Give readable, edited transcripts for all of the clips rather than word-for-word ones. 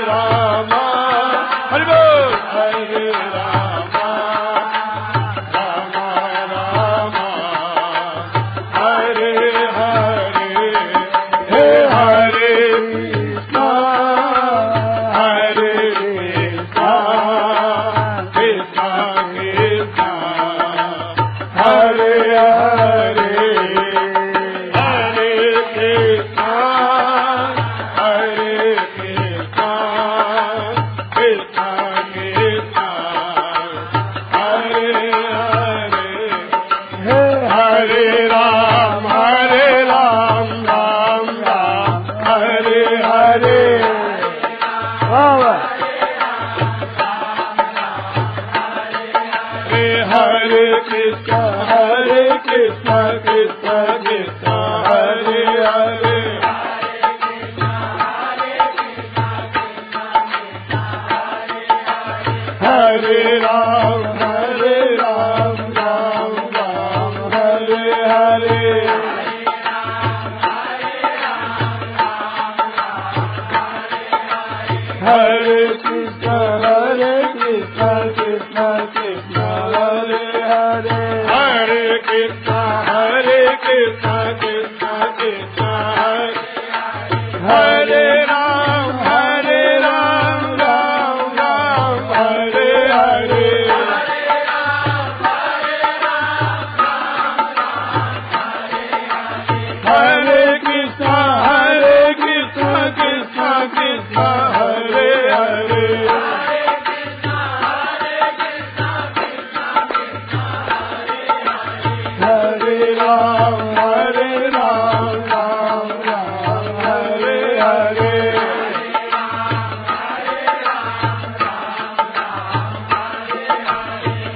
Rama Krishna Krishna Krishna Hare Hare Hare Ram Ram Ram Hare Hare Hare Krishna Krishna Krishna Hare Hare Hare Krishna Krishna Krishna Hare Ram Ram Ram Hare Hare Hare Krishna Krishna Krishna Hare Hare Hare Ram Ram Hare Hare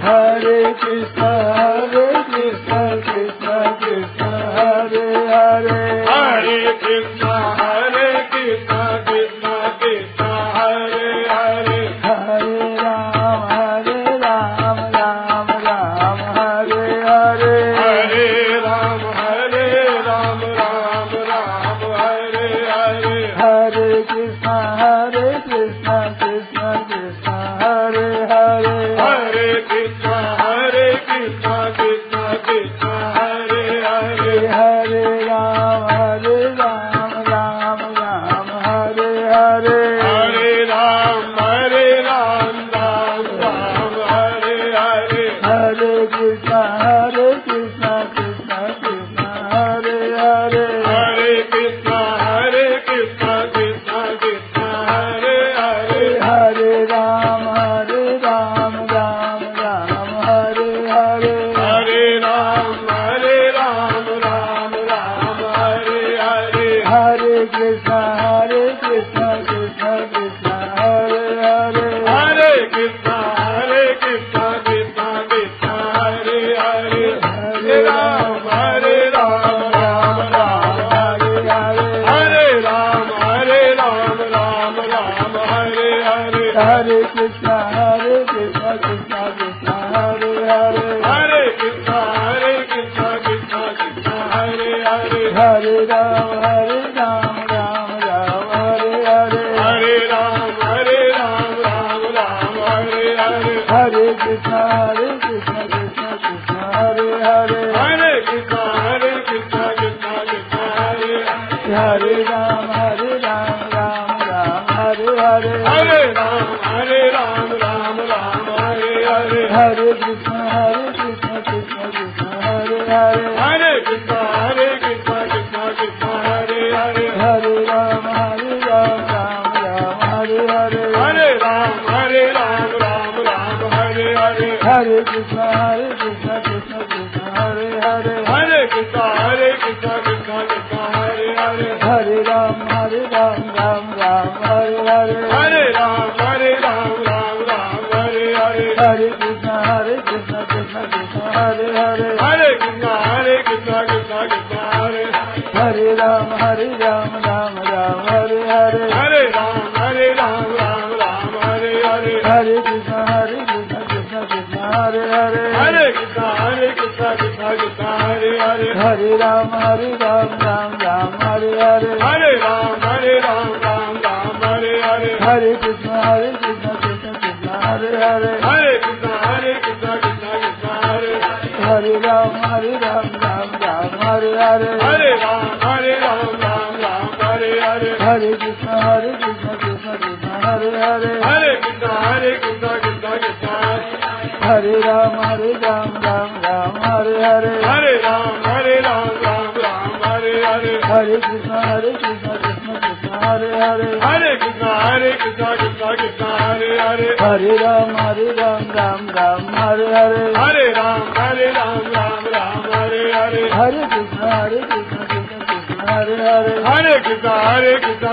Hare Krishna Krishna Krishna Hare Hare Hare Krishna Krishna Krishna Hare Hare Hare Ram Ram Hare Hare Hare Ram Ram Hare Hare Hare Krishna Krishna Krishna Hare Hare Hare Krishna Krishna Krishna Hare Hare Hare Ram Ram Hare Hare Hare Ram Ram Hare Hare Hare Krishna Krishna Krishna Hare Hare Hare Krishna Krishna Krishna Hare Hare Hare Ram Ram Hare Hare Hare Ram Ram Hare Hare Hare Krishna Krishna Krishna Hare Hare Hare Krishna Krishna Krishna Hare Hare Hare Ram Ram Hare Hare Hare Ram Hare Hare Hare Krishna Krishna Krishna Hare Hare Hare Krishna Krishna Krishna Hare Hare Hare Ram Hare Hare Hare Ram Hare Hare Hare Krishna Krishna Krishna Hare Hare Hare Krishna Krishna Krishna Hare Hare Ram Hare Hare Hare Ram Hare Hare Hare Krishna Krishna Krishna Hare Hare Hare Krishna Krishna Krishna Hare Hare Hare Ram Hare Hare Hare Ram Hare Hare Hare Krishna Krishna Krishna Hare Hare Hare Krishna Krishna Krishna Hare Hare Hare Ram Hare Hare Hare Ram Hare Hare Hare Krishna Krishna Krishna Hare Hare Hare Krishna Krishna Krishna Hare Hare Ram Hare Hare Hare Ram Hare Hare Hare Krishna Krishna Krishna Hare Hare Hare Krishna Krishna Krishna Hare Hare Hare Ram Hare Hare Hare Ram Hare Hare Hare Krishna Krishna Krishna Hare Hare Hare Krishna Krishna Krishna Hare Hare Ram Hare Hare Hare Ram Hare Hare Hare Krishna Krishna Krishna Hare Hare Hare Krishna Krishna Krishna Hare Ram Hare Hare Hare Ram Hare Hare Hare Krishna Krishna Krishna Hare Hare Hare Krishna Krishna Krishna Hare Hare Hare Ram Hare Hare Hare Ram Hare Hare Hare Krishna Krishna Krishna Hare Hare Hare Krishna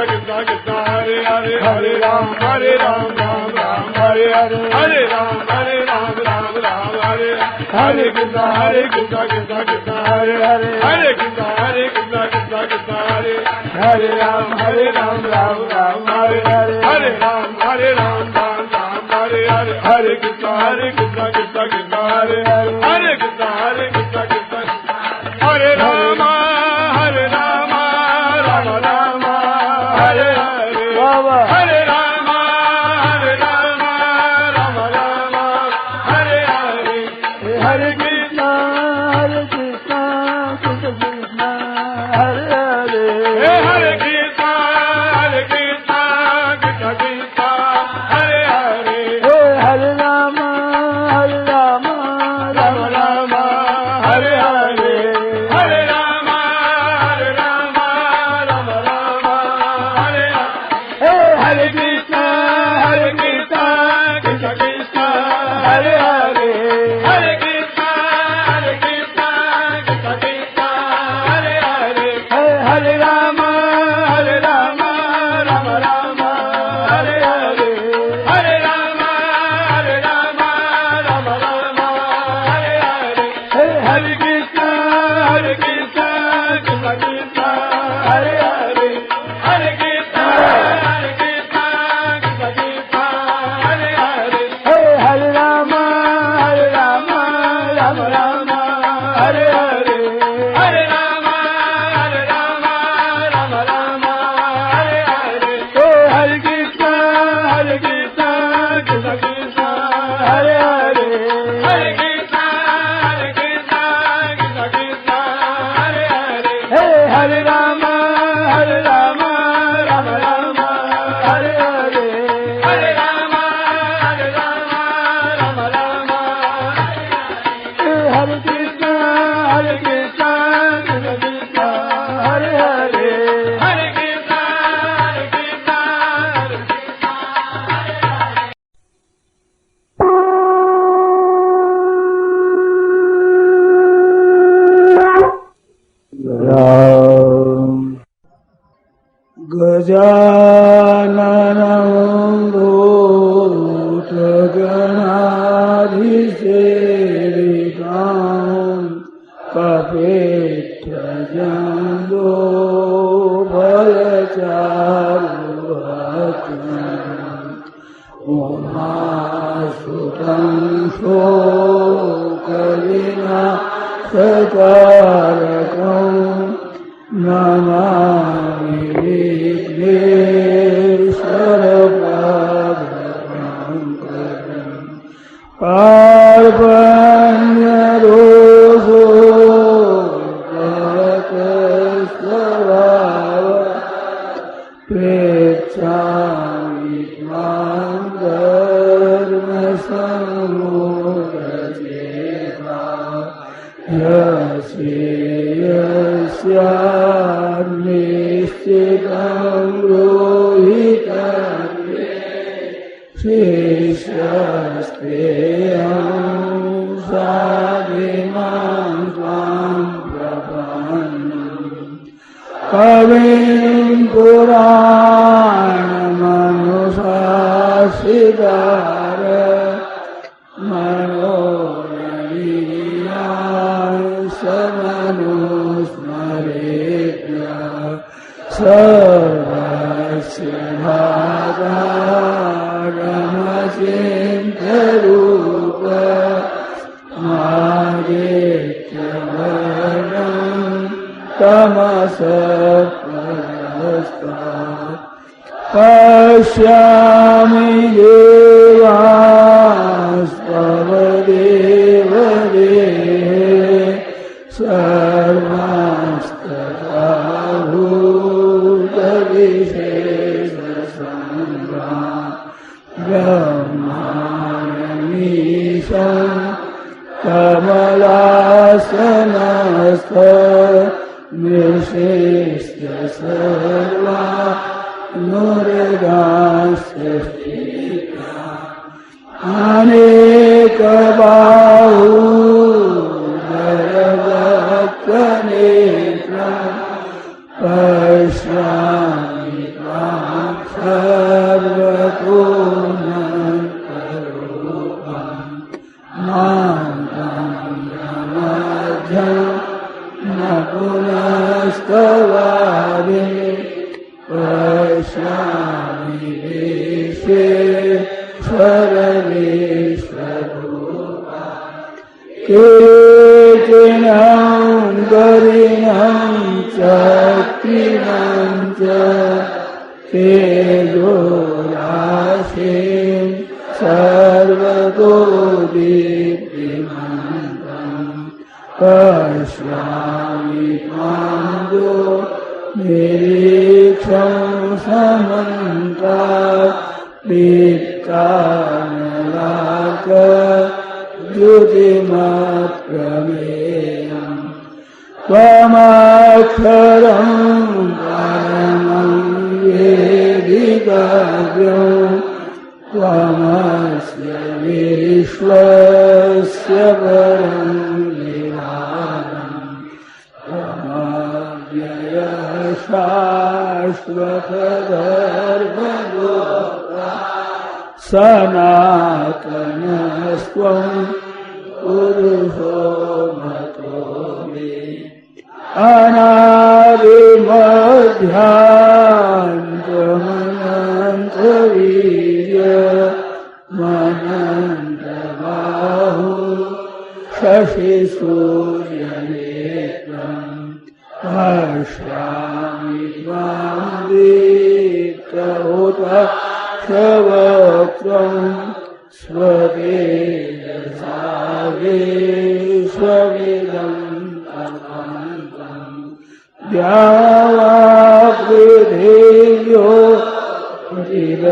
Krishna Krishna Hare Hare Hare Ram Hare Hare Hare Ram Hare Hare Hare Krishna Krishna Hare Krishna Krishna Krishna Hare Hare Hare Krishna Krishna Krishna Hare Hare Ram Ram Ram Hare Hare Hare Ram Ram Hare Hare Hare Krishna Krishna Krishna Hare Hare Hare Krishna Krishna Krishna Hare Rama Rama Rama Hare Hare Hare Rama Rama Rama Hare Hare Hare Krishna Krishna Krishna Hare Hare Hare Krishna Krishna Krishna Hare Hare Hare Rama Rama Rama Hare Hare Hare Rama Rama Rama Hare Hare Hare Krishna Krishna Krishna Hare Hare Hare Krishna Krishna Krishna Hare Hare Hare Rama Rama Rama Hare Hare Hare Rama Rama Rama Hare Hare Hare Krishna Krishna Krishna Hare Hare Hare Krishna Krishna Krishna Hare Hare Hare Rama Rama Rama Hare Hare Hare Rama Rama Rama Hare Hare Hare Krishna Krishna Krishna Hare Hare Hare Krishna Krishna Krishna Hare Hare Hare Rama Rama Rama Hare Hare Hare Rama Rama Rama Hare Krishna Krishna Krishna Hare Hare Hare Krishna Krishna Gajananam Bhutaganaधिसेवितां Kapittajando Balacharuvatam Umasutam Shokalina Sakarakam Namami Vighneswarapadankaram Parvanya Roso Bhakaslavava Pechami Tvam Dharma Samudacheta Yasyanischitam rohitam Shishasteyam sadhimam tvam prapannam Kavim Puranamanusasidara Manoraniyam Samanusmaretya Sarvasya Bhadaramacintarupa Madityavarnam Tamasapradastat Pashyami devastvavadevade sarvastatahutabhisheshasamra Brahmanamisham Kamalasyanastha Nishishya sarva Nurigasya Anekabahu Bharabhaktanetra Pashyami Tvam Sarvatunantarupam Mantam स्वरूपा केचिनं गरिणं चक्रिणं च तेजोराशिं सर्वतो दीप्तिमन्तं पश्यामि त्वां निरीक्षं समन्तात् दीप्तानलार्कद्युतिमप्रमेयम् त्वमक्षरं परमं वेदितव्यं त्वमस्य विश्वस्य परं निधानम् त्वमव्ययः शाश्वतधर्मगोप्ता सनातनस्त्वं पुरुषो मतो मे अनादिमध्यान्तमनन्तवीर्यमनन्तबाहु शशिसूर्यनेत्रम् पश्यामि त्वां दीप्तहुताक्षवक्त्रम् स्वतेजसा विश्वमिदम् द्यावापृथिव्यो चिदमन्तरं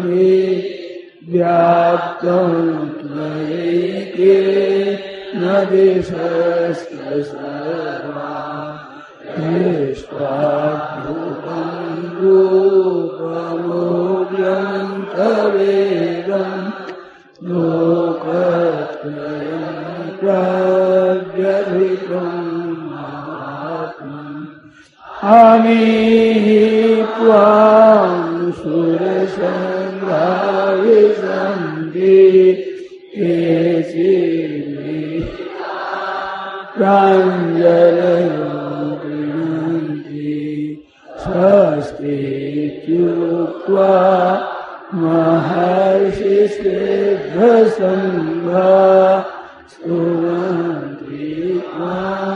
हि व्याप्तं त्वयैकेन दिशश्च सर्वा दृष्ट्वाद्भुतं रूपमुग्रन्तवेदं लोकत्रयं प्रव्यथितम् अमीहि त्वां सुरसङ्घाविशन्ति केचिन्मे प्राञ्जलयो गृह्णन्ति स्वस्तीत्युक्त्वा महर्षिसिद्धसङ्घा स्तुवन्ति त्वां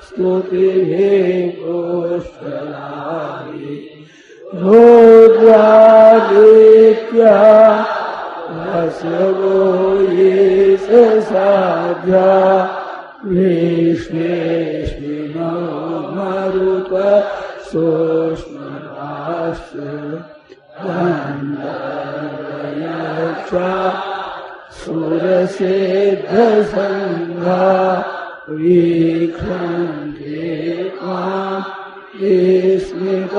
स्तुतिभिः पुष्कलानि रुद्रादित्या वसवो ये साध्या विश्वेश्विनो मरुत सोष्मराश्च गन्धर्वयक्षा सुरसिद्धसङ्घा वीक्षन्ते त्वां विस्मितास्यैव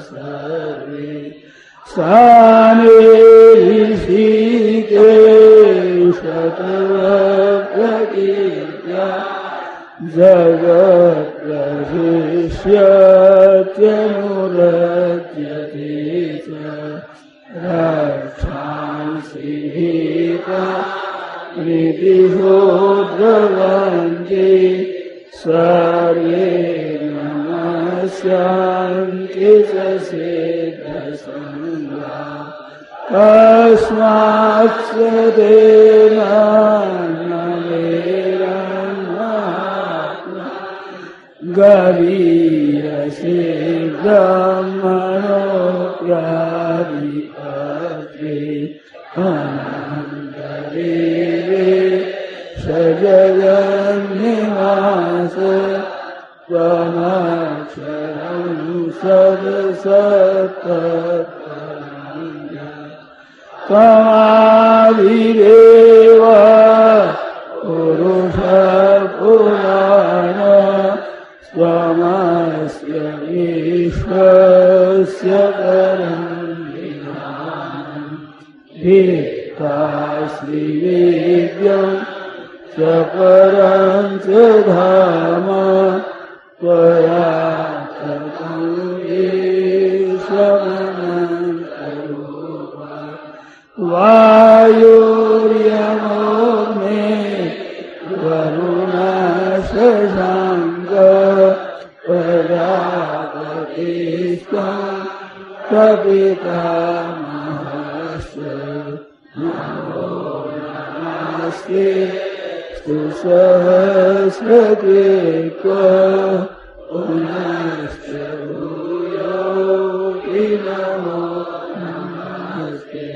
सर्वे सानिऋषिकेशतवप्रकीर्त्या जगत्प्रशिष्यत्यनुरज्यते च रक्षांसि भीता प्रीतिशो द्रवन्ति सर्वे नमस्यान्ति च सिद्धसङ्घा कस्मात् स तेन न मेरन्मात्मा गरीयसे ब्रह्मणोऽप्यादिपत्रे सजगन्निवास त्वमक्षरं सदसत्तत्परं त्वमादिदेव पुरुषपुराण त्वमस्य विश्वस्य परं निधानम् धिक्तास्मि वेद्यम् च परं च धाम त्वया ततं ईशमनन्तरूपा वायुर्यमोऽग्ने वरुणशशाङ्क प्रजापतिस्त्वं पितामहस्य नमो नमस्ते सहस्रकृत्वा पुनश्च भूयोऽपि नमो नमस्ते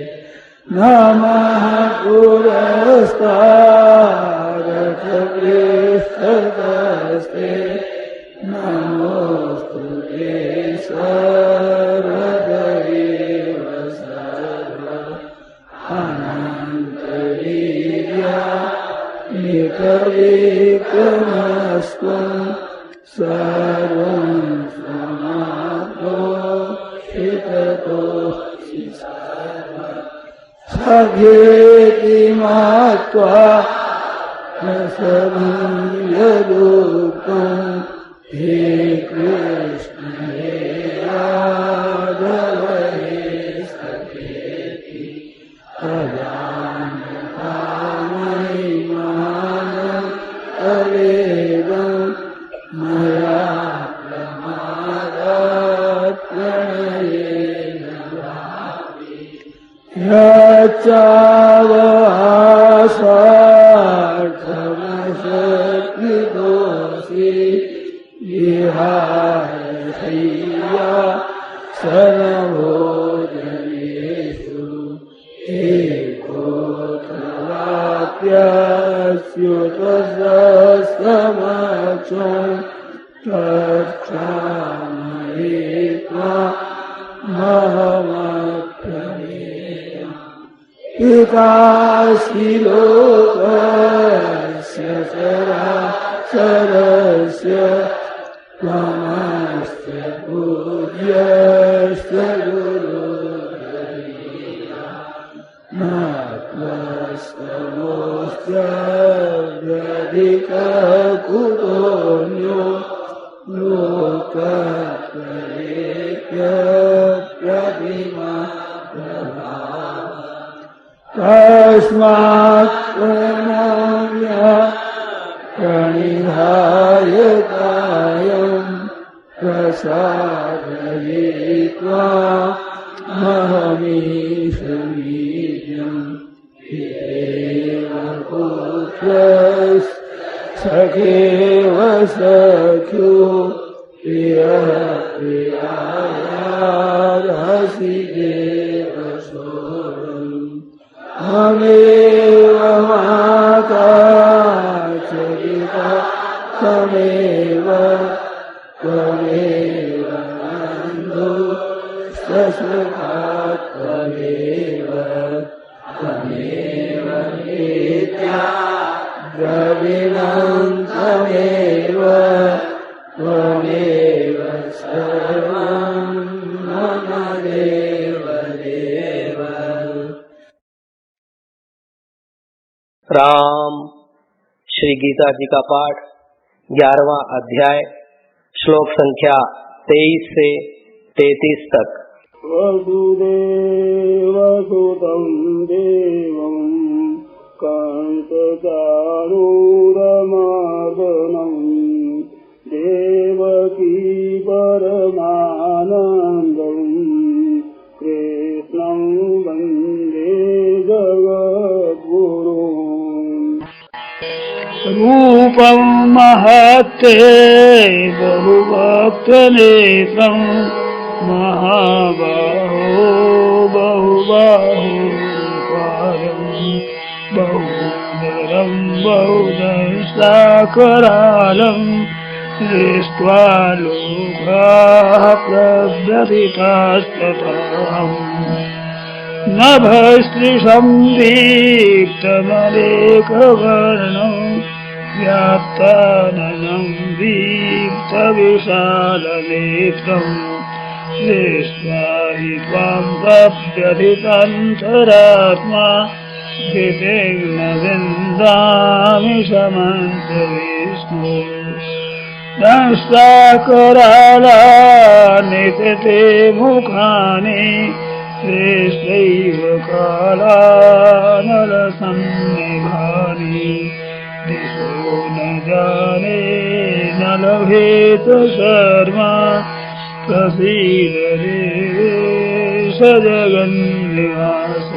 नमः पुरस्तादथ पृष्ठतस्ते नमोस्तुते सर्वदैव सर्व अनन्तवीर्या निकविक्रमस्त्वं सर्वं समाप्तोषिततोऽसि सखेति मत्वा न समीयदुःखम् हे कृष्ण हे राघव हे सखेति अजानता महिमानं तवेदं मया प्रमादात् प्रणयेन यच्चावहासार्थमशक्तिदोषि विहाय शय्या सर्वभोजनेषु एकोऽथवाप्यच्युतसमक्षं तत्क्षामये त्वामहमप्यमेयम् पितासि लोकस्य चराचरस्य त्वमस्य पूज्यश्च गुरुर्गरीया न त्वस्तमोऽस्त्यधिककुतोऽन्यो लोकत्रयेऽप्यप्रतिमा तस्मात् प्रणम्य प्रणिधाय कायं प्रसादयित्वा महमीशमीड्यं पितेव पुत्रस्सखेव सख्यो प्रियः प्रियायार्हसि देव सोऽहम् त्वमेव माता च पिता त्वमेव त्वमेव बन्धुश्च सखा त्वमेव त्वमेव नित्या द्रविणं त्वमेव त्वमेव सर्वं मम देव देव। राम श्री गीता जी का पाठ 11वां अध्याय श्लोक संख्या 23 से 33 तक। वसुदेवसुतं देवं कंसचाणूरमर्दनं देवकी परमानन्दं कृष्णं वन्दे जगद्गुरुम्। रूपं महत्ते बहुभक्तनेत्रं महाबाहो बहुबाहुपादं बहुधरं बहुदंष्ट्राकरालं दृष्ट्वा लोकाः प्रव्यथितास्ततः नभस्त्रिशं दीप्तमलेकवर्णं व्याप्ताननं दीप्तविशालनेत्रं दृष्ट्वा हि त्वां प्रव्यथितान्तरात्मा स्थितेन विन्दामि शमन्तविष्णो दंष्ट्राकरालानि ते मुखानि श्रेष्ठैव कालानलसन्निभानि दिशो न जाने न लभेत शर्मा प्रसीद जगन्निवास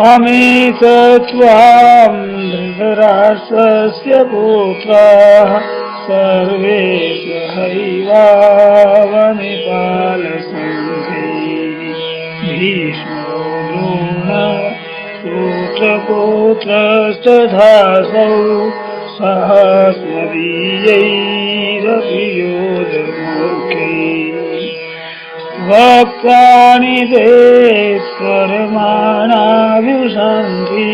अमितत्वां धृतराष्ट्रस्य पुत्राः सर्वे सहैवावनिपालसङ्घैः भीष्मो द्रोणः पुत्रपुत्रस्तथासौ सहस्मदीयैरपि योधमूर्खैः वक्तानि ते कर्माणा विशन्ति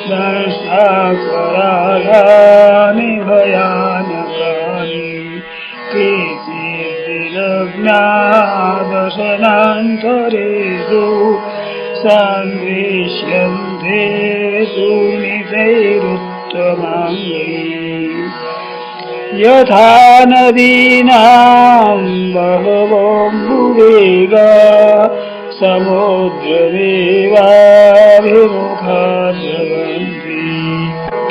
दंशाकरालानि भयानकानि केचिद्विलग्ना दशनान्तरेषु सन्दृश्यन्ते सुनितैरुत्तमाङ्गैः यथा नदीनां बहवोऽम्बुवेगा समुद्रमेवाभिमुखा द्रवन्ति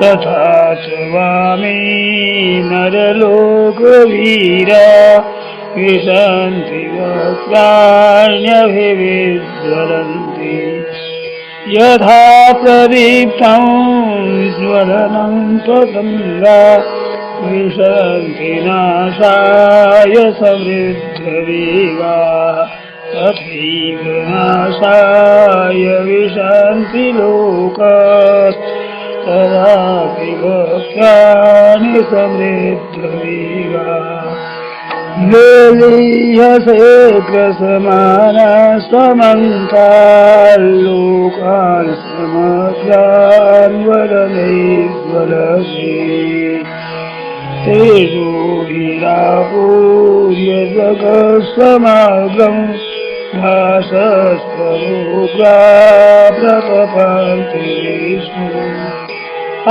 तथा च वामे नरलोकवीरा विशन्ति वक्त्राण्यभिविज्वलन्ति यथा प्रदीप्तं ज्वलनं पतङ्गा विशन्ति नाशाय समृद्धवेगा तथैव नाशाय विशन्ति लोकात् तदापि वक्त्राणि समृद्धवेगा लेलीयसे ग्रसमानस्तमन्ताल्लोकान् समग्रान् वदनैर्ज्वलसे तेजो हीरापूर्य जगत्समग्रं भासस्तरोग्रा प्रतपन्ति विष्णु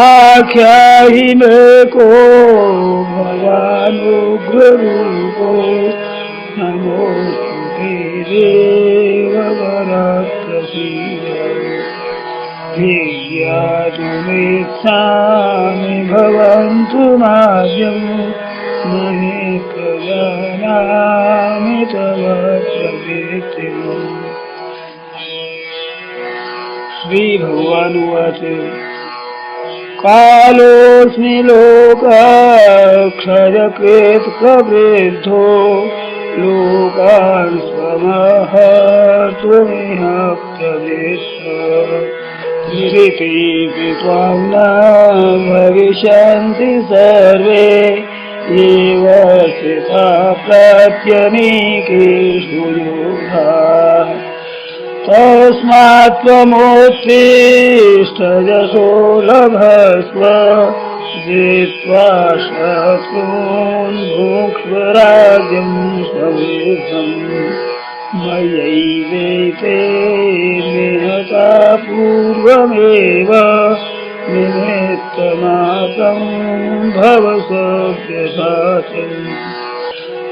आख्याहि मे को भवानुग्ररूपो नमोऽस्तु ते देववरप्रसीद विज्ञातुमिच्छामि भवन्तु माद्यं न हि प्रजानामि तव प्रवृत्तिम् श्रीभगवानुवाच कालोऽस्मि लोकक्षयकृत् प्रवृद्धो लोकान् समहर्तुमिह प्रवृत्तः धृतिः त्वां न भविष्यन्ति सर्वे एव स्थिता प्रत्यनीकेषु योधाः तस्मात् त्वमुत्तिष्ठ यशो लभस्व जित्वा शत्रून् भुङ्क्ष्व राज्यं समृद्धम् मयैवैते निहता पूर्वमेव निमित्तमात्रं भव सव्यसाचिन्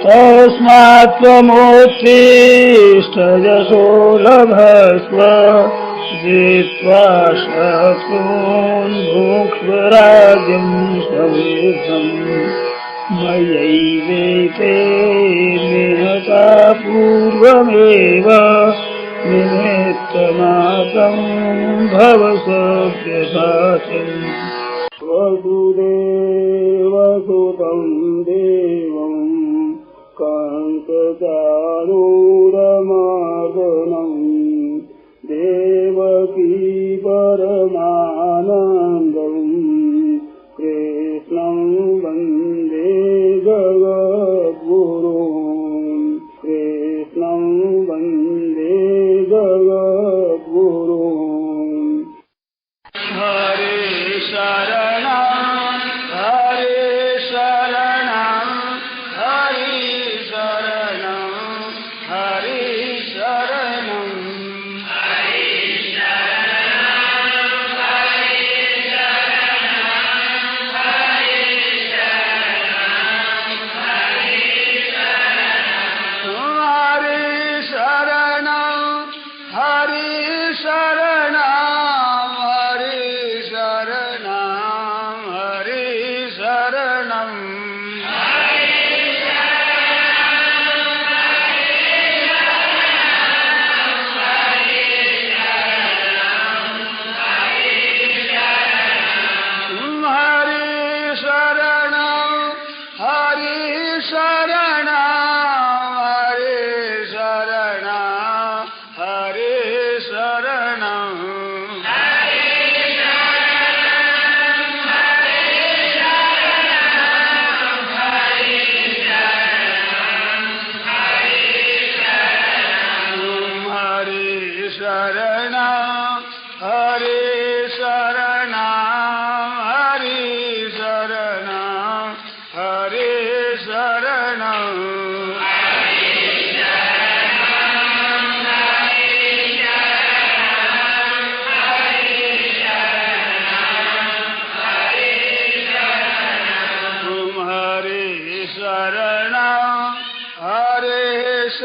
तस्मात् त्वमुत्तिष्ठ यशो लभस्व जित्वा शत्रून् भुङ्क्ष्व राज्यं समृद्धम् मयैवैते निहता पूर्वमेव निमित्तमात्रं भव सव्यसाचिन् वसुदेवसुतं देवं कंसचाणूरमर्दनं देवकी परमानन्दं कृष्णं वन्दे जगद्गुरुं कृष्णं वन्दे जगद्गुरुं हरे शरणं हरे शरणं हरे शरणं हरे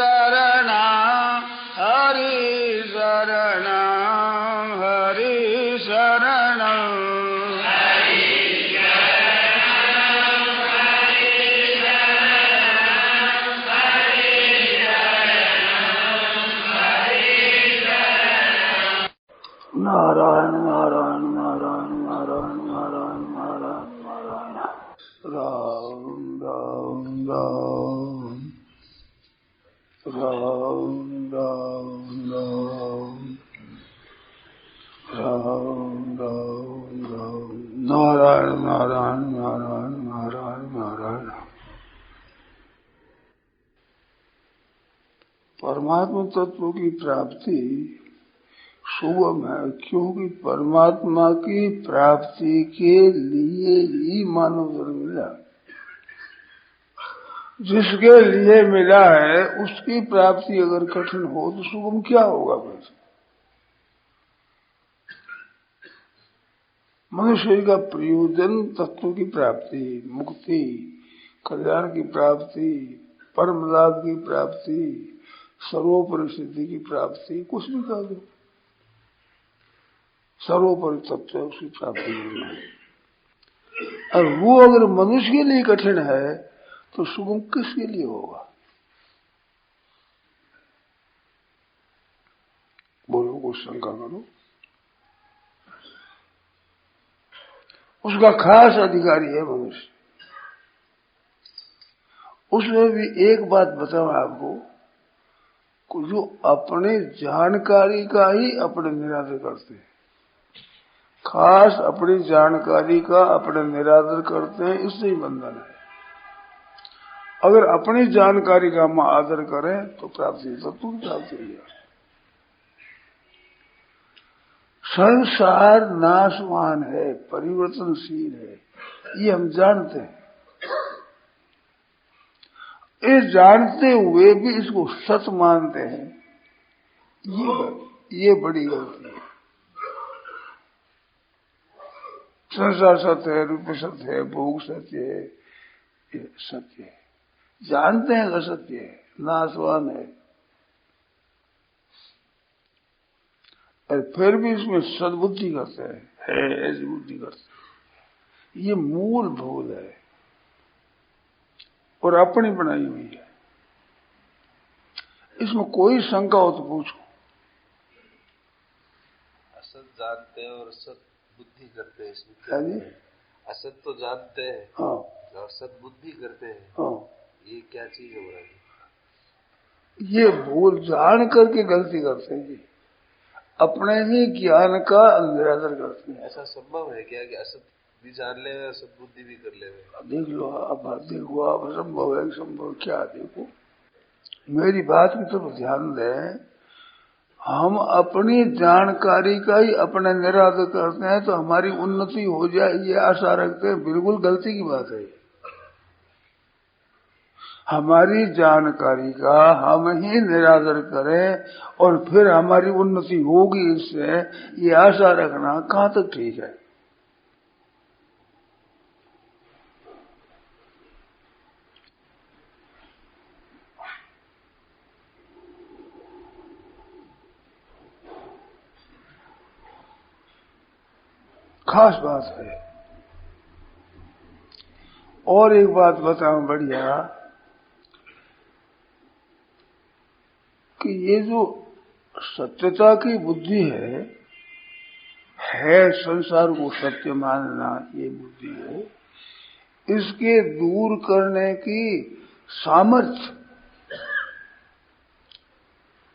शरणं हरि शरणं हरि शरणं नारायण नारायण नारायण नारायण नारायण नारायण नारायण राम राम राम राम राम राम राम राम राम नारायण नारायण नारायण नारायण नारायण। परमात्मा तत्व की प्राप्ति सुगम है, क्योंकि परमात्मा की प्राप्ति के लिए ही मानव जन्म मिला। जिसके लिए मिला है उसकी प्राप्ति अगर कठिन हो तो सुगम क्या होगा फिर? मनुष्य का प्रयोजन तत्व की प्राप्ति, मुक्ति, कल्याण की प्राप्ति, परम लाभ की प्राप्ति, सर्वोपरि सिद्धि की प्राप्ति, कुछ भी कह दो, सर्वोपरि तत्व है, उसकी प्राप्ति होना है। और वो अगर मनुष्य के लिए कठिन है तो सुगम किसके लिए होगा? बोलो, कुछ शंका करो। उसका खास अधिकारी है मनुष्य। उसमें भी एक बात बताऊं आपको, जो अपने जानकारी का ही अपने निरादर करते हैं, खास अपनी जानकारी का अपने निरादर करते हैं, इससे ही बंधन है। अगर अपनी जानकारी का हम आदर करें तो प्राप्ति तत्व की प्राप्ति है। संसार नाशवान है, परिवर्तनशील है, ये हम जानते हैं। ये जानते हुए भी इसको सत मानते हैं, ये बड़ी गलती है। संसार सत्य है, रूप सत्य है, भोग सत्य है, ये सत्य है, जानते हैं कि असत्य है, नाशवान है, और फिर भी इसमें सद्बुद्धि करते हैं, ऐसी बुद्धि करते हैं। ये मूल भूल है और अपनी बनाई हुई है। इसमें कोई शंका हो तो पूछो। असत जानते हैं और सत बुद्धि करते हैं, इसमें क्या जी? असत तो जानते हैं, हाँ, और सत बुद्धि करते हैं, हाँ, ये क्या चीज हो रही है? ये भूल जान करके गलती करते हैं जी, अपने ही ज्ञान का निरादर करते हैं। ऐसा संभव है क्या कि असत भी जान ले और सत बुद्धि भी कर ले? देख लो, अब देखो, आप संभव है, संभव क्या? देखो, मेरी बात की तरफ ध्यान दें। हम अपनी जानकारी का ही अपने निरादर करते हैं तो हमारी उन्नति हो जाए ये आशा रखते हैं, बिल्कुल गलती की बात है। हमारी जानकारी का हम ही निरादर करें और फिर हमारी उन्नति होगी इससे, ये आशा रखना कहां तक ठीक है? खास बात है। और एक बात बताऊं बढ़िया, कि ये जो सत्यता की बुद्धि है संसार को सत्य मानना, ये बुद्धि है, इसके दूर करने की सामर्थ्य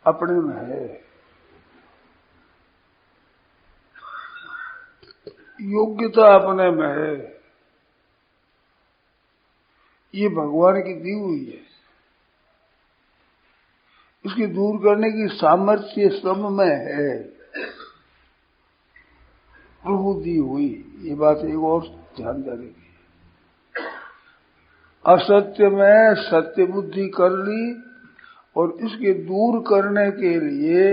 अपने में है, योग्यता अपने में है, ये भगवान की दी हुई है। इसकी दूर करने की सामर्थ्य सब में है, प्रभु दी हुई। ये बात एक और ध्यान देगी। असत्य में सत्य बुद्धि कर ली और इसके दूर करने के लिए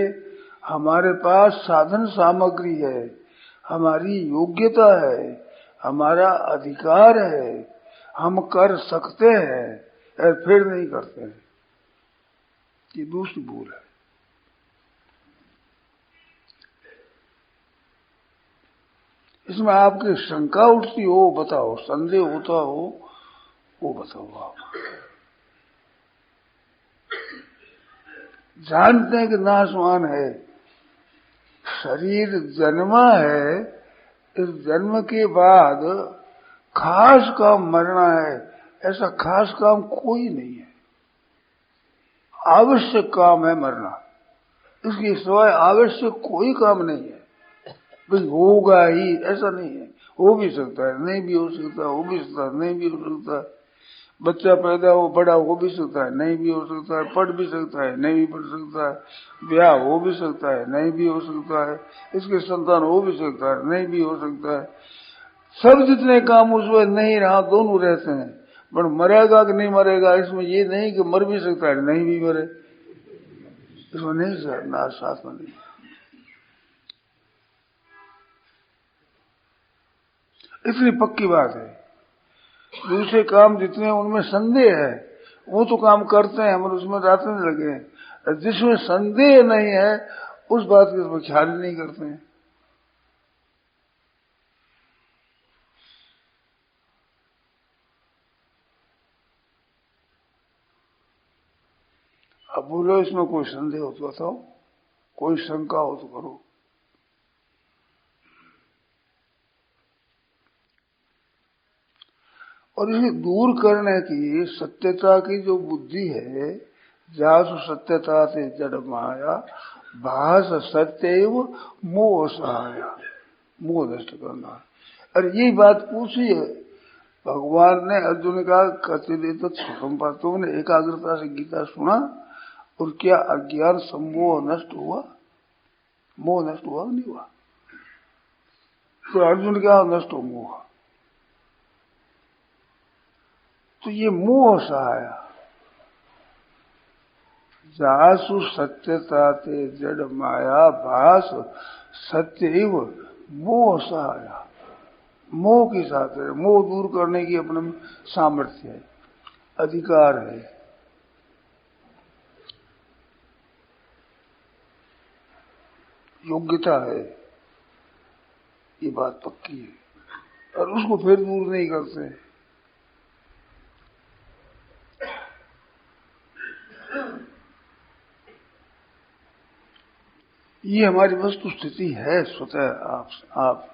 हमारे पास साधन सामग्री है, हमारी योग्यता है, हमारा अधिकार है, हम कर सकते हैं और फिर नहीं करते हैं। ये दूसरी भूल है। इसमें आपकी शंका उठती हो बताओ, संदेह होता हो वो बताओ आप। जानते हैं कि नाशवान है, शरीर जन्मा है, इस जन्म के बाद खास काम मरना है, ऐसा खास काम कोई नहीं है। आवश्यक काम है मरना, इसके सिवाय आवश्यक कोई काम नहीं है। भाई होगा ही ऐसा नहीं है, हो भी सकता है, नहीं भी हो सकता, हो भी सकता है, नहीं भी हो सकता है। बच्चा पैदा हो बड़ा हो भी सकता है, नहीं भी हो सकता है। पढ़ भी सकता है, नहीं भी पढ़ सकता है। ब्याह हो भी सकता है, नहीं भी हो सकता है। इसके संतान हो भी सकता है, नहीं भी हो सकता है। सब जितने काम उसमें नहीं रहा, दोनों रहते हैं। पर मरेगा कि नहीं मरेगा, इसमें ये नहीं कि मर भी सकता है, नहीं भी मरे, इसमें नहीं सर, ना साथ में नहीं। इतनी पक्की बात है। दूसरे काम जितने उनमें संदेह है वो तो काम करते हैं, हम उसमें जाते नहीं लगे। जिसमें संदेह नहीं है उस बात के ख्याल नहीं करते हैं। अब बोलो इसमें कोई संदेह हो तो बताओ, कोई शंका हो तो करो। और इसे दूर करने की सत्यता की जो बुद्धि है, जासु सत्यता से जड़ माया भास सत्यव मोह सहाया, मोह नष्ट करना। और यही बात पूछी है भगवान ने अर्जुन ने कहा, कहते तो सुखम पर तुमने एकाग्रता से गीता सुना और क्या अज्ञान सम्मोह नष्ट हुआ? मोह नष्ट हुआ नहीं हुआ? तो अर्जुन क्या नष्ट हो मोह, तो ये मोह सहाया। जासु सत्यता ते जड़ माया भास सत्यव मोह सहाया। मोह के साथ है, मोह दूर करने की अपने में सामर्थ्य है, अधिकार है। योग्यता है, ये बात पक्की है। और उसको फिर दूर नहीं करते। ये हमारी वस्तु स्थिति है स्वतः। आप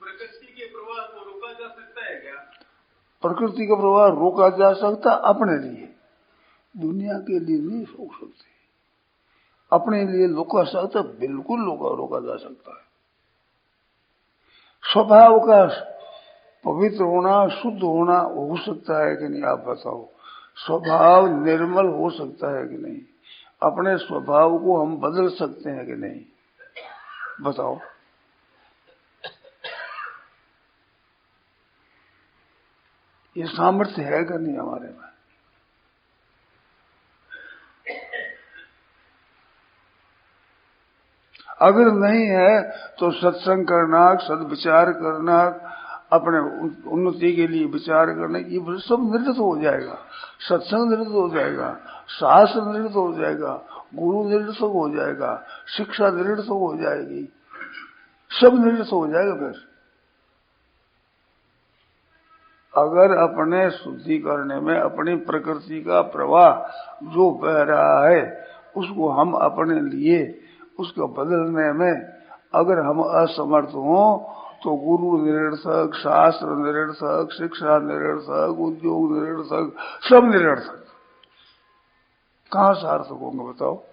प्रकृति के प्रवाह को रोका जा सकता है क्या? प्रकृति का प्रवाह रोका जा सकता अपने लिए, दुनिया के लिए नहीं रोक सकते। अपने लिए रोका सकता, बिल्कुल रोका जा सकता है। स्वभाव का पवित्र होना, शुद्ध होना हो सकता है कि नहीं आप बताओ? स्वभाव निर्मल हो सकता है कि नहीं? अपने स्वभाव को हम बदल सकते हैं कि नहीं बताओ? ये सामर्थ्य है कि नहीं हमारे में? अगर नहीं है तो सत्संग करना, सद्विचार करना, अपने उन्नति के लिए विचार करने, ये सब निरस्त हो जाएगा। सत्संग निरस्त हो जाएगा, शास्त्र निरस्त हो जाएगा, गुरु निरस्त हो जाएगा, शिक्षा निरस्त हो जाएगी, सब निरस्त हो जाएगा। फिर अगर अपने शुद्धि करने में अपनी प्रकृति का प्रवाह जो बह रहा है उसको हम अपने लिए उसको बदलने में अगर हम असमर्थ हों तो गुरु निरर्थक, शास्त्र निरर्थक, शिक्षा निरर्थक, उद्योग निरर्थक, सब निरर्थक। कहां सार्थक होंगे बताओ?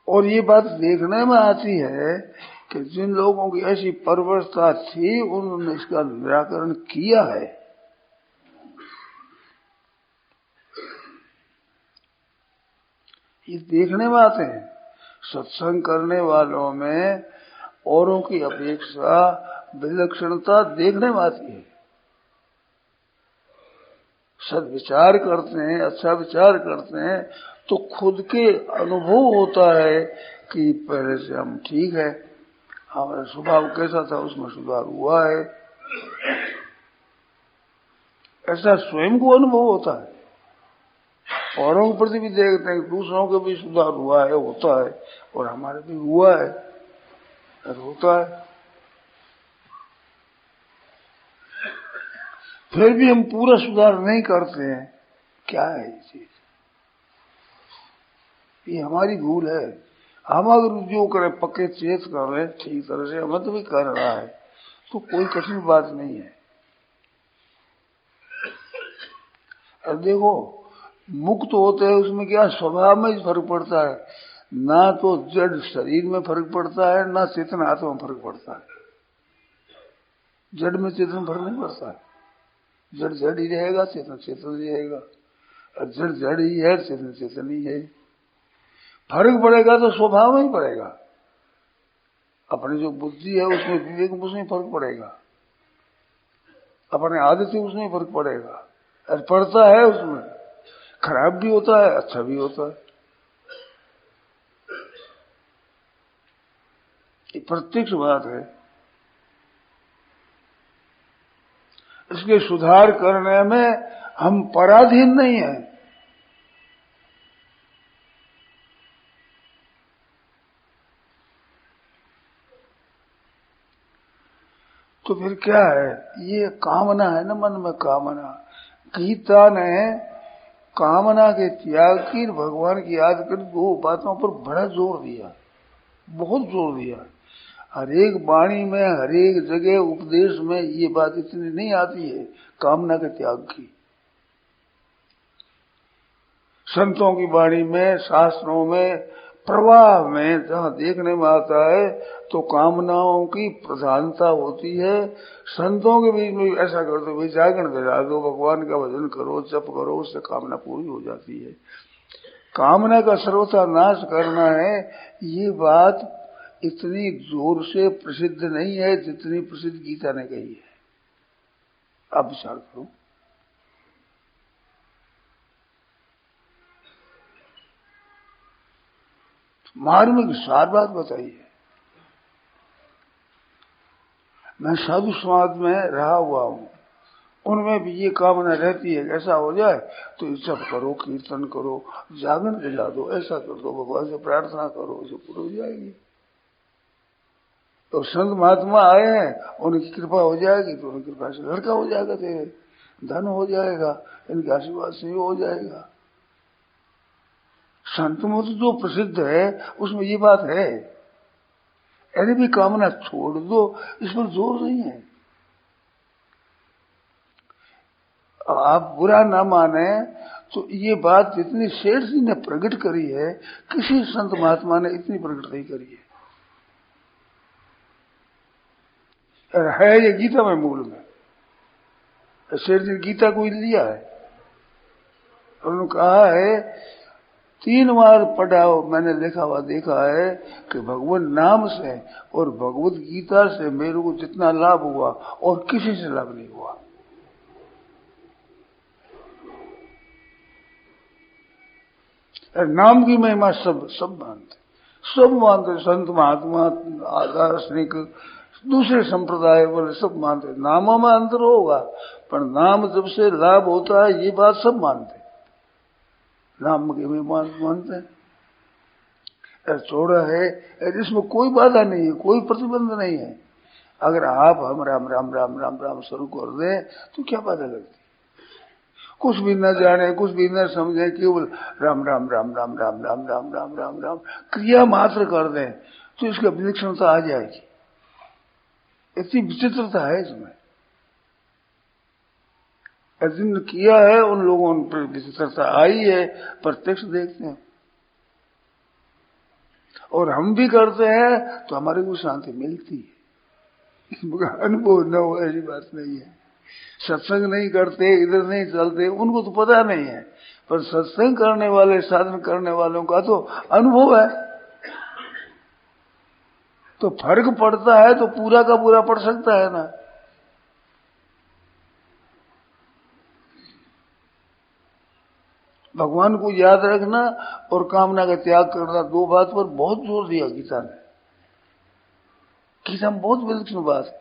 और ये बात देखने में आती है कि जिन लोगों की ऐसी परवरता थी उन्होंने इसका निराकरण किया है। ये देखने में आते हैं। सत्संग करने वालों में औरों की अपेक्षा विलक्षणता देखने में आती है। सद्विचार करते हैं, अच्छा विचार करते हैं तो खुद के अनुभव होता है कि पहले से हम ठीक है, हमारा स्वभाव कैसा था उसमें सुधार हुआ है, ऐसा स्वयं को अनुभव होता है। औरों के प्रति भी देखते हैं, दूसरों के भी सुधार हुआ है, होता है, और हमारे भी हुआ है, होता है। फिर भी हम पूरा सुधार नहीं करते हैं, क्या है ये चीज? ये हमारी भूल है। हम अगर जो करें पक्के चेत कर रहे हैं ठीक तरह से, हमें तो भी कर रहा है, तो कोई कठिन बात नहीं है। अब देखो, मुक्त होते हैं उसमें क्या स्वभाव में ही फर्क पड़ता है, ना तो जड़ शरीर में फर्क पड़ता है, ना चेतन आत्मा में फर्क पड़ता है। जड़ में चेतन फर्क नहीं पड़ता है, जड़ जड़ ही रहेगा, चेतन चेतन ही रहेगा, और जड़ जड़ ही है, चेतन चेतन ही है। फर्क पड़ेगा तो स्वभाव में ही पड़ेगा, अपनी जो बुद्धि है उसमें विवेक, उसमें फर्क पड़ेगा, अपने आदत उसमें फर्क पड़ेगा, और पड़ता है उसमें। खराब भी होता है, अच्छा भी होता है, ये प्रत्यक्ष बात है। इसके सुधार करने में हम पराधीन नहीं है। तो फिर क्या है, ये कामना है ना, मन में कामना। गीता ने कामना के त्याग की, भगवान की याद कर, दो बातों पर बड़ा जोर दिया, बहुत जोर दिया। हर एक वाणी में, हर एक जगह उपदेश में ये बात इतनी नहीं आती है कामना के त्याग की। संतों की वाणी में, शास्त्रों में, प्रवाह में जहां देखने में आता है तो कामनाओं की प्रधानता होती है। संतों के बीच में ऐसा कर दो, भाई जागरण जगा दो, भगवान का भजन करो, जप करो, उससे कामना पूरी हो जाती है। कामना का सर्वथा नाश करना है, ये बात इतनी जोर से प्रसिद्ध नहीं है जितनी प्रसिद्ध गीता ने कही है। आप विचार करो। मार्मिक सार बात बताइए। मैं साधु समाज में रहा हुआ हूं, उनमें भी ये कामना रहती है, ऐसा हो जाए तो जप करो, कीर्तन करो, जागरण जगा दो, ऐसा कर दो, भगवान से प्रार्थना करो, उसे पूरी हो जाएगी। तो संत महात्मा आए हैं, उनकी कृपा हो जाएगी तो उनकी कृपा से लड़का हो जाएगा, तेरे धन हो जाएगा, इनके आशीर्वाद से हो जाएगा। संत मत जो प्रसिद्ध है उसमें ये बात है, यदि भी कामना छोड़ दो, इस पर जोर नहीं है। आप बुरा ना माने तो ये बात जितनी शेर जी ने प्रकट करी है, किसी संत महात्मा ने इतनी प्रकट नहीं करी है ये गीता में मूल में। शेर जी ने गीता को लिया है, उन्होंने कहा है 3 बार पढ़ाओ, मैंने देखा है कि भगवान नाम से और भगवत गीता से मेरे को जितना लाभ हुआ और किसी से लाभ नहीं हुआ। नाम की महिमा सब मानते, संत महात्मा, दार्शनिक, दूसरे संप्रदाय वाले सब मानते। नामों में अंतर होगा, पर नाम जब से लाभ होता है ये बात सब मानते, नाम के भी मानते हैं। छोड़ा है, इसमें कोई बाधा नहीं है, कोई प्रतिबंध नहीं है। अगर आप हम राम राम राम राम राम शुरू कर दें तो क्या बाधा लगती? कुछ भी न जाने, कुछ भी न समझे, केवल राम राम राम राम राम राम राम राम राम राम क्रिया मात्र कर दें तो इसकी विलक्षणता आ जाएगी। इतनी विचित्रता है इसमें। जिन किया है उन लोगों पर विचित्रता आई है, प्रत्यक्ष देखते हैं। और हम भी करते हैं तो हमारे को शांति मिलती है। अनुभव न हो ऐसी बात नहीं है। सत्संग नहीं करते, इधर नहीं चलते, उनको तो पता नहीं है, पर सत्संग करने वाले, साधन करने वालों का तो अनुभव है। तो फर्क पड़ता है तो पूरा का पूरा पड़ सकता है ना। भगवान को याद रखना और कामना का त्याग करना, दो बात पर बहुत जोर दिया गीता ने। गीता में बहुत विलक्षण बात है।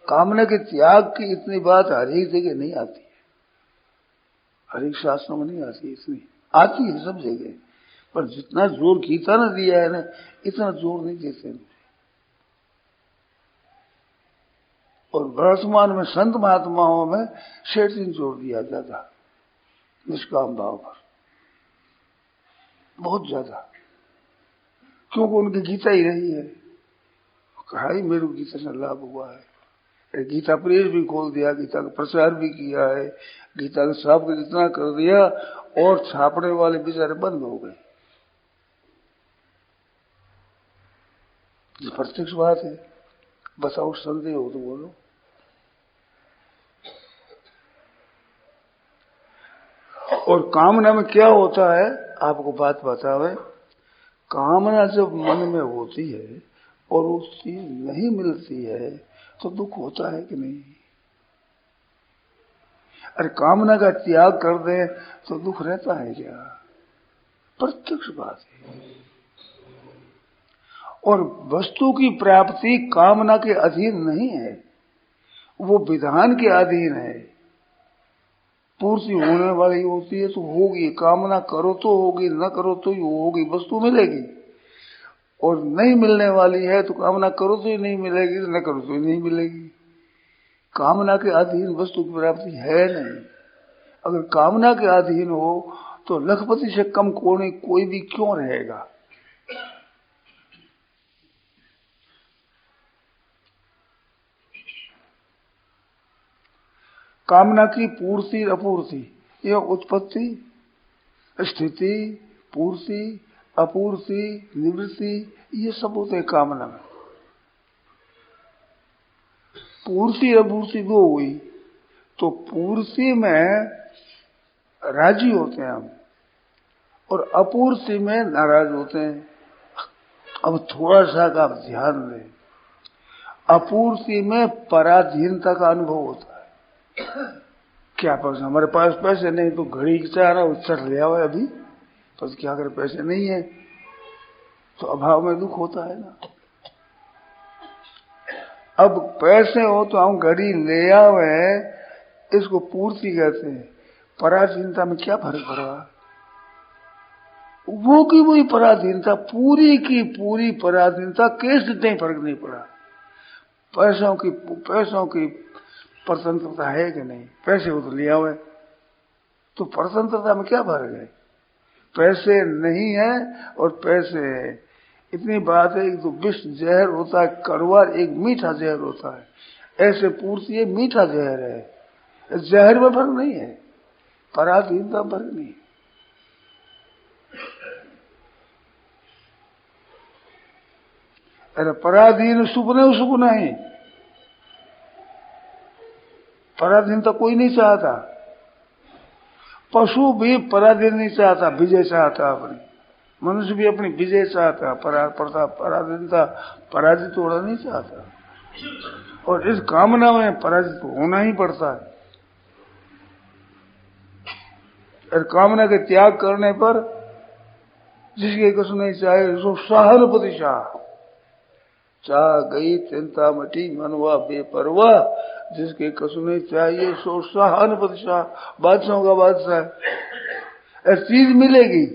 कामना के त्याग की इतनी बात हर एक जगह नहीं आती है, हर एक शास्त्रों में नहीं आती, इतनी आती है सब जगह, पर जितना जोर गीता ने दिया है ना, इतना जोर नहीं देते। और वर्तमान में संत महात्माओं में सेठ जोर दिया जाता निष्काम भाव पर, बहुत ज्यादा, क्योंकि उनकी गीता ही रही है। कहा ही मेरे को गीता से लाभ हुआ है, गीता प्रेस भी खोल दिया, गीता का प्रचार भी किया है, गीता का साफ इतना कर दिया, और छापने वाले बेचारे बंद हो गए। ये प्रत्यक्ष बात है, बताओ संदेह हो तो बोलो। और कामना में क्या होता है, आपको बात बतावे। कामना जब मन में होती है और वो चीज नहीं मिलती है तो दुख होता है कि नहीं? अरे कामना का त्याग कर दे तो दुख रहता है क्या? प्रत्यक्ष बात है। और वस्तु की प्राप्ति कामना के अधीन नहीं है, वो विधान के अधीन है। पूर्ति होने वाली होती है तो होगी, कामना करो तो होगी, न करो तो ही होगी, वस्तु मिलेगी। और नहीं मिलने वाली है तो कामना करो तो ही नहीं मिलेगी, न करो तो ही नहीं मिलेगी। कामना के अधीन वस्तु की प्राप्ति है नहीं। अगर कामना के अधीन हो तो लखपति से कम कोई भी क्यों रहेगा? कामना की पूर्ति अपूर्ति, यह उत्पत्ति स्थिति पूर्ति अपूर्ति निवृत्ति, ये सब होते हैं कामना में। पूर्ति अपूर्ति दो हुई तो पूर्ति में राजी होते हैं हम, और अपूर्ति में नाराज होते हैं। अब थोड़ा सा का आप ध्यान दें, अपूर्ति में पराधीनता का अनुभव होता है। क्या पर हमारे पास पैसे नहीं तो घड़ी चाह रहा हूं, चढ़ लिया हुआ अभी, तो क्या करे, पैसे नहीं है तो अभाव में दुख होता है ना। अब पैसे हो तो हम घड़ी ले आवे, इसको पूर्ति कहते हैं। पराधीनता में क्या फर्क पड़ा? वो की वही पराधीनता, पूरी की पूरी पराधीनता, केस नहीं फर्क नहीं पड़ा। पैसों की स्वतंत्रता है कि नहीं? पैसे हो तो लिया हुए, तो स्वतंत्रता में क्या फर्क है? पैसे नहीं है और पैसे है, इतनी बात है। एक तो विष जहर होता है कड़वा, एक मीठा जहर होता है। ऐसे पूर्ति ये मीठा जहर है, जहर में फर्क नहीं है, पराधीनता फर्क नहीं है। अरे पराधीन सुख नहीं, पराधीनता कोई नहीं चाहता। पशु भी पराधीन नहीं चाहता, विजय चाहता अपनी। मनुष्य भी अपनी विजय चाहता, पराधीनता पराजित होना नहीं चाहता। और इस कामना में पराजित होना ही पड़ता है। और कामना के त्याग करने पर जिसके कुछ नहीं चाहे सो सहानुभूति चाह गई चिंता मटी मनवा बेपरवाह, जिसके कसु नहीं चाहिए सो सहानुभूति बादशाहों का बादशाह। चीज मिलेगी।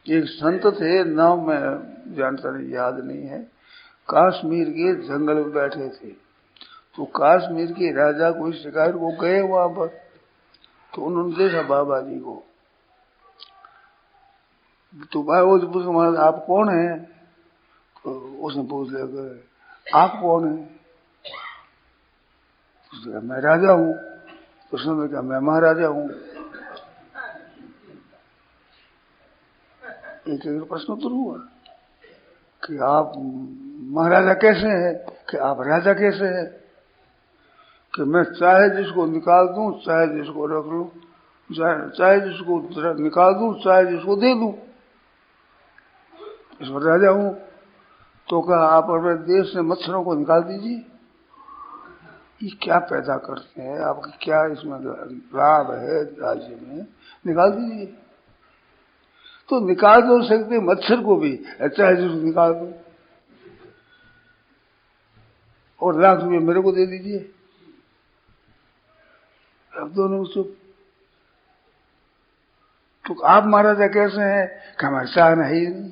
एक संत थे, नाम में जानता नहीं, याद नहीं है, कश्मीर के जंगल में बैठे थे। तो कश्मीर के राजा कोई शिकार को गए वहां पर, तो उन्होंने देखा बाबा जी को। तो भाई वो पूछ महाराज आप कौन है? तो उसने पूछ लिया आप कौन है? उसने कहा मैं राजा हूं। उसने कहा मैं महाराजा हूं। एक प्रश्न उत्तर हुआ कि आप महाराजा कैसे हैं, कि आप राजा कैसे हैं? कि मैं चाहे जिसको निकाल दूं, चाहे जिसको रख लूं, चाहे जिसको निकाल दूं, चाहे जिसको दे दूं, इस पर राजा हूं। तो कहा आप अपने देश से मच्छरों को निकाल दीजिए। ये क्या पैदा करते हैं, आपका क्या इसमें लाभ है राज्य में, निकाल दीजिए। तो निकाल तो सकते मच्छर को भी, चाहे जिसको निकाल दो, और ₹1,00,000 मेरे को दे दीजिए। अब दोनों चुप। तो आप महाराजा कैसे हैं कि हमारे चाहना है ही नहीं,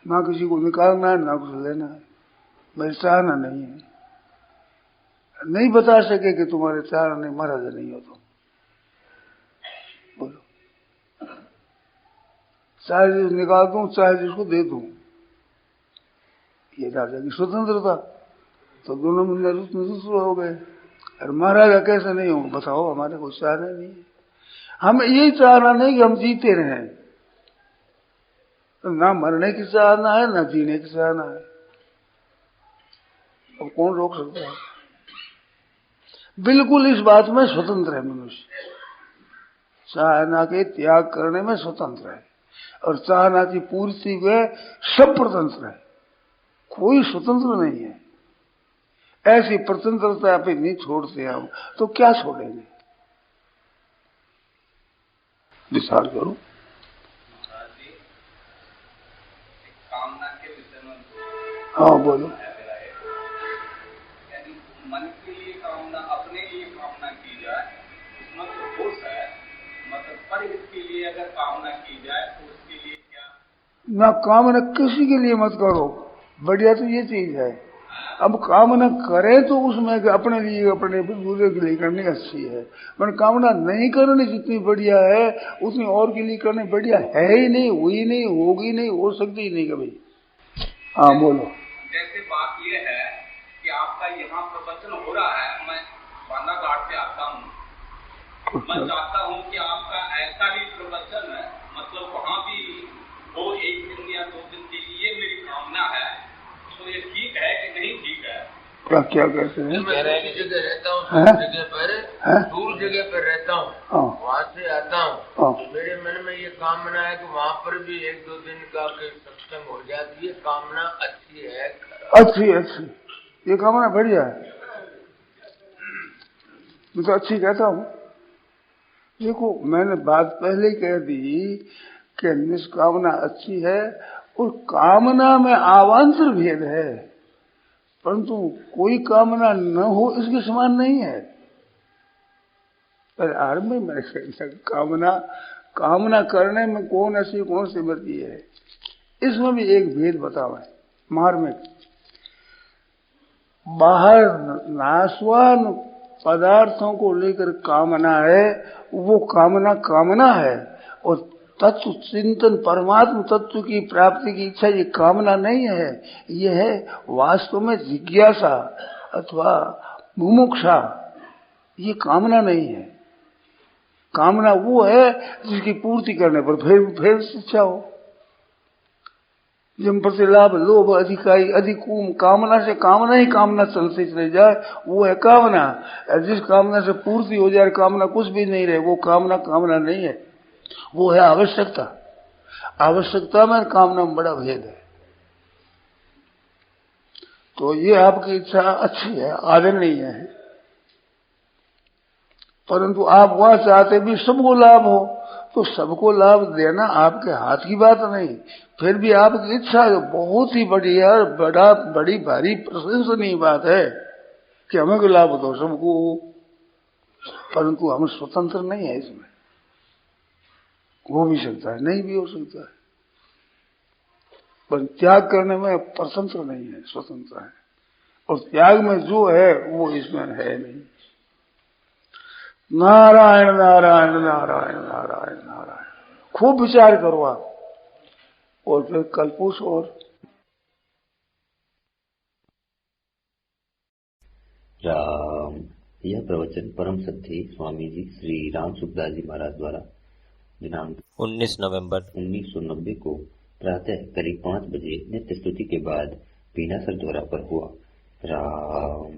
ना किसी को निकालना है ना कुछ लेना है, मेरी चाहना नहीं है। नहीं बता सके कि तुम्हारे चाहना नहीं, महाराजा नहीं हो तुम, बोलो। चाहे जिस निकाल दूं चाहे जिसको दे दूं, ये राजा की स्वतंत्रता। तो दोनों में निरुद्ध हो गए। और महाराजा कैसे नहीं हो, बताओ, हमारे को चाहना नहीं है। हमें यही चाहना नहीं कि हम जीते रहें, ना मरने की चाहना है ना जीने की चाहना है। अब कौन रोक सकता है? बिल्कुल इस बात में स्वतंत्र है मनुष्य, चाहना के त्याग करने में स्वतंत्र है, और चाहना की पूर्ति में सब स्वतंत्र है, कोई स्वतंत्र नहीं है। ऐसी स्वतंत्रता पे नहीं छोड़ते हम, तो क्या छोड़ेंगे? विचार करो। कामना के विषय में, हाँ बोलो। यानी मन के लिए कामना, अपने लिए कामना की जाए उसमें तो दोष है, मतलब परिहित के लिए अगर कामना की जाए तो उसके लिए क्या? ना कामना किसी के लिए मत करो, बढ़िया तो ये चीज है। अब कामना करें तो उसमें अपने लिए, अपने दूसरे के लिए करनी अच्छी है, पर कामना नहीं करनी जितनी बढ़िया है उतनी और के लिए करनी बढ़िया है ही नहीं, हुई नहीं, होगी नहीं, हो सकती ही नहीं कभी। हाँ बोलो। जैसे बात ये है कि आपका यहाँ प्रवचन हो रहा है, मैं बांदाघाट से आता हूँ, मैं चाहता हूँ कि आपका ऐसा भी प्रवचन है, मतलब वहाँ भी वो 1 दिन या 2 दिन के लिए मेरी कामना है, तो ये ठीक है कि नहीं ठीक है? क्या कहते हैं? मैं दूर जगह रहता हूँ, जगह पर दूर जगह पर रहता हूँ, वहाँ से आता हूँ, तो मेरे मन में ये कामना है कि वहाँ पर भी 1-2 दिन का सत्संग हो जाती है। कामना अच्छी है, अच्छी अच्छी, ये कामना बढ़िया है, मैं तो अच्छी कहता हूँ। देखो मैंने बात पहले ही कह दी कि निष्कामना अच्छी है, और कामना में आवांतर भेद है, परंतु कोई कामना न हो इसके समान नहीं है। पर आरंभ में मैंने कामना करने में कौन ऐसी कौन सी मति है, इसमें भी एक भेद बताओ है मार्मिक। बाहर नाशवान पदार्थों को लेकर कामना है, वो कामना है, और तत्व चिंतन, परमात्म तत्व की प्राप्ति की इच्छा ये कामना नहीं है, ये है वास्तव में जिज्ञासा अथवा मुमुक्षा, ये कामना नहीं है। कामना वो है जिसकी पूर्ति करने पर फिर इच्छा हो। जिन प्रति लाभ लोभ अधिकाई अधिकूम, कामना से कामना ही कामना चलती चले जाए, वो है कामना। जिस कामना से पूर्ति हो जाए, कामना कुछ भी नहीं रहे, वो कामना नहीं है, वो है आवश्यकता। आवश्यकता में कामना में बड़ा भेद है। तो ये आपकी इच्छा अच्छी है, आदरणीय है, परंतु आप वहां चाहते भी सबको लाभ हो, तो सबको लाभ देना आपके हाथ की बात नहीं। फिर भी आपकी इच्छा बहुत ही बढ़िया, बड़ी भारी प्रशंसनीय बात है कि हमें को लाभ दो, सबको हो, परंतु हम स्वतंत्र नहीं है इसमें। हो भी सकता है, नहीं भी हो सकता है, पर त्याग करने में स्वतंत्र नहीं है, स्वतंत्र है। और त्याग में जो है वो इसमें है नहीं। नारायण नारायण नारायण नारायण नारायण, खूब विचार करो आप, और फिर कल पूछो। और राम। यह प्रवचन परम सत्य स्वामी जी श्री राम सुखदास जी महाराज द्वारा दिनांक 19 नवंबर 1990 को प्रातः करीब 5 बजे नित्य स्तुति के बाद पीनासर द्वारा पर हुआ। राम।